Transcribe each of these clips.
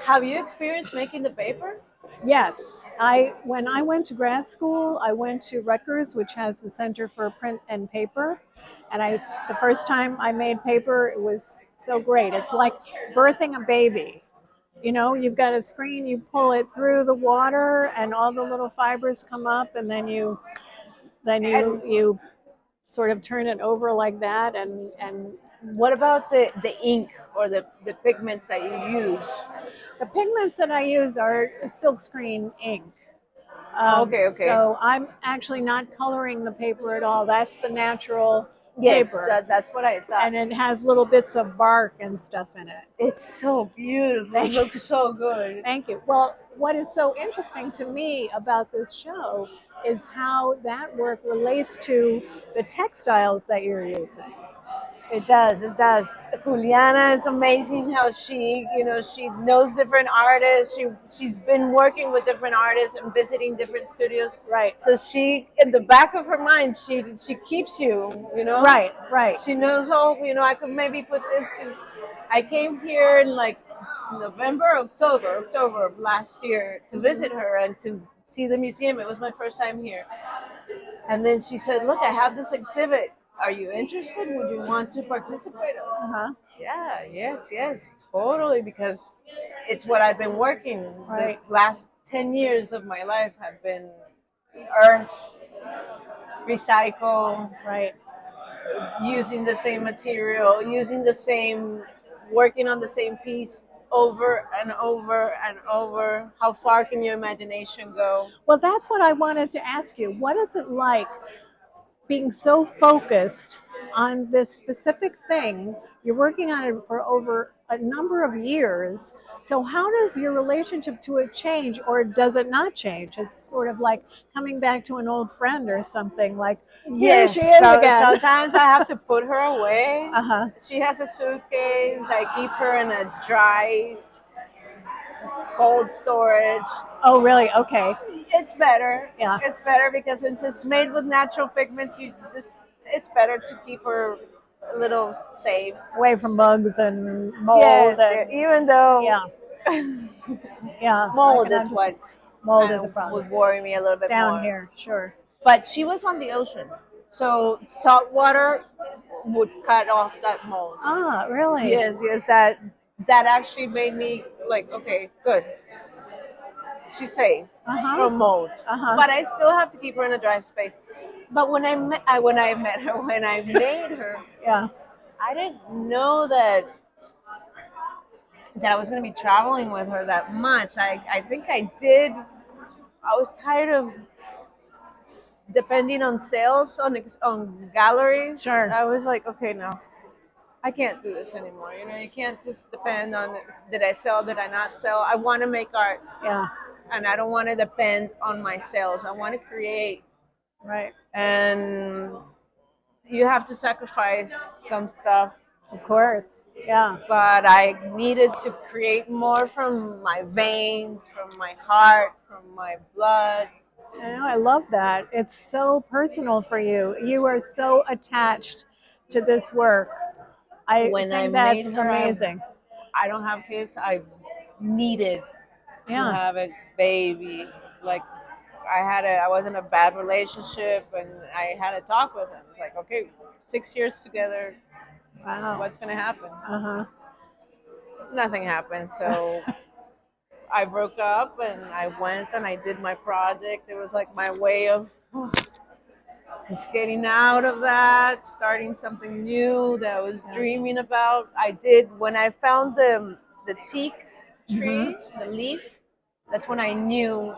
Have you experienced making the paper? Yes, when I went to grad school, I went to Rutgers, which has the Center for Print and Paper, and the first time I made paper, it was so great. It's like birthing a baby. You know, you've got a screen, you pull it through the water, and all the little fibers come up, and then And you sort of turn it over like that, and what about the ink or the pigments that you use? the pigments that I use are silkscreen ink. Oh, okay, okay. So I'm actually not coloring the paper at all. That's the natural Yes, paper. that's what I thought. And it has little bits of bark and stuff in it. It's so beautiful. It Thank you. looks so good. Thank you. Well, what is so interesting to me about this show is how that work relates to the textiles that you're using. It does. It does. Juliana is amazing. How she knows different artists. She's been working with different artists and visiting different studios. Right. So she, in the back of her mind, she keeps you. Right, right. She knows. Oh, I could maybe put this to. I came here in like October of last year to visit her and to see the museum. It was my first time here. And then she said, "Look, I have this exhibit. Are you interested? Would you want to participate?" I was like, Uh-huh. yeah, yes, totally, because it's what I've been working. Right. The last 10 years of my life have been earth, recycle, Right. using the same material, working on the same piece over and over and over. How far can your imagination go? Well, that's what I wanted to ask you. What is it like being so focused on this specific thing? You're working on it for over a number of years. So how does your relationship to it change, or does it not change? It's sort of like coming back to an old friend or something, like, here she Yes, is so again. sometimes I have to put her away. Uh-huh. She has a suitcase. I keep her in a dry, cold storage. Oh, really? Okay. It's better. Yeah. It's better because since it's made with natural pigments, it's better to keep her a little safe. Away from bugs and Yes, mold and even though yeah, yeah. I mold can is understand. what Mold kind is a of problem. would worry me a little bit Down more. here, sure. But she was on the ocean, so salt water would cut off that mold. Ah, really? Yes, that actually made me like, okay, good. She's safe Uh-huh. from mold, Uh-huh. but I still have to keep her in a dry space. But when I met her, when I made her, Yeah. I didn't know that I was going to be traveling with her that much. I think I did. I was tired of depending on sales on galleries. Sure. I was like, okay, no, I can't do this anymore. You can't just depend on did I sell, did I not sell. I want to make art, Yeah. and I don't want to depend on my sales. I want to create, Right. and you have to sacrifice some stuff. Of course. Yeah. But I needed to create more from my veins, from my heart, from my blood. I know, I love that. It's so personal for you. You are so attached to this work. I When I think that's made her, amazing. I don't have kids. I needed to Yeah. have a baby. Like I was in a bad relationship, and I had a talk with him. It's like, okay, 6 years together. Wow. What's gonna happen? Uh-huh. Nothing happened. So I broke up, and I went and I did my project. It was like my way of just getting out of that, starting something new that I was dreaming about. I did when I found the teak tree, the leaf. That's when I knew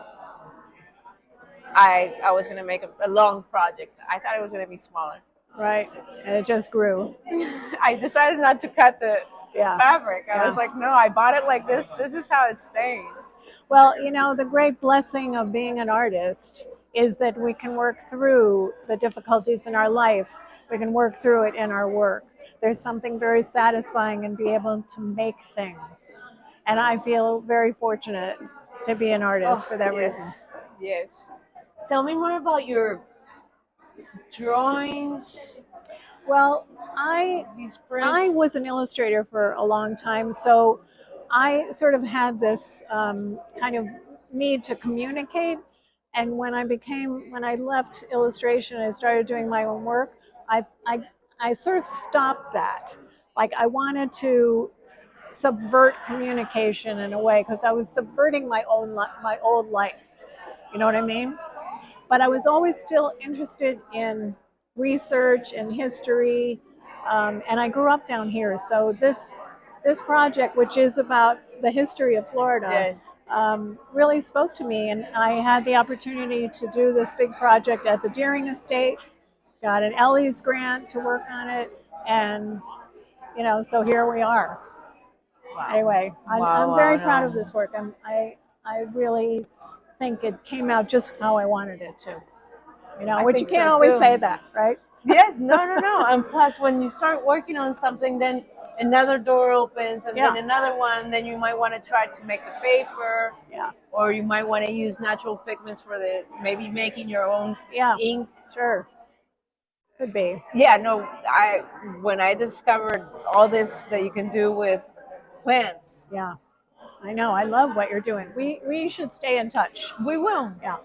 I was gonna make a long project. I thought it was gonna be smaller. Right. And it just grew. I decided not to cut the Yeah. fabric. I Yeah. was like, no, I bought it like this. This is how it's staying. Well, you know, the great blessing of being an artist is that we can work through the difficulties in our life. We can work through it in our work. There's something very satisfying in being able to make things. And I feel very fortunate to be an artist for that yes, reason. yes. Tell me more about your drawings. Well, These I prints. was an illustrator for a long time, so I sort of had this kind of need to communicate. And when I left illustration and I started doing my own work, I, I, I sort of stopped that. Like I wanted to subvert communication in a way because I was subverting my old life. You know what I mean? But I was always still interested in research and history, and I grew up down here. So this project, which is about the history of Florida, Yes. really spoke to me, and I had the opportunity to do this big project at the Deering Estate. Got an Ellie's grant to work on it, and so here we are. Wow. Anyway, Wow, I'm wow, very proud of no. this work. I really think it came out just how I wanted it to. I Which you think can't so always too. say that, right? Yes, no, no, no. And plus, when you start working on something, then another door opens, and then Yeah, another one. Then you might want to try to make the paper, yeah, or you might want to use natural pigments for the maybe making your own yeah, ink. sure. Could be. Yeah, no. I when I discovered all this that you can do with plants, Yeah, I know. I love what you're doing. We should stay in touch. we will. Yeah.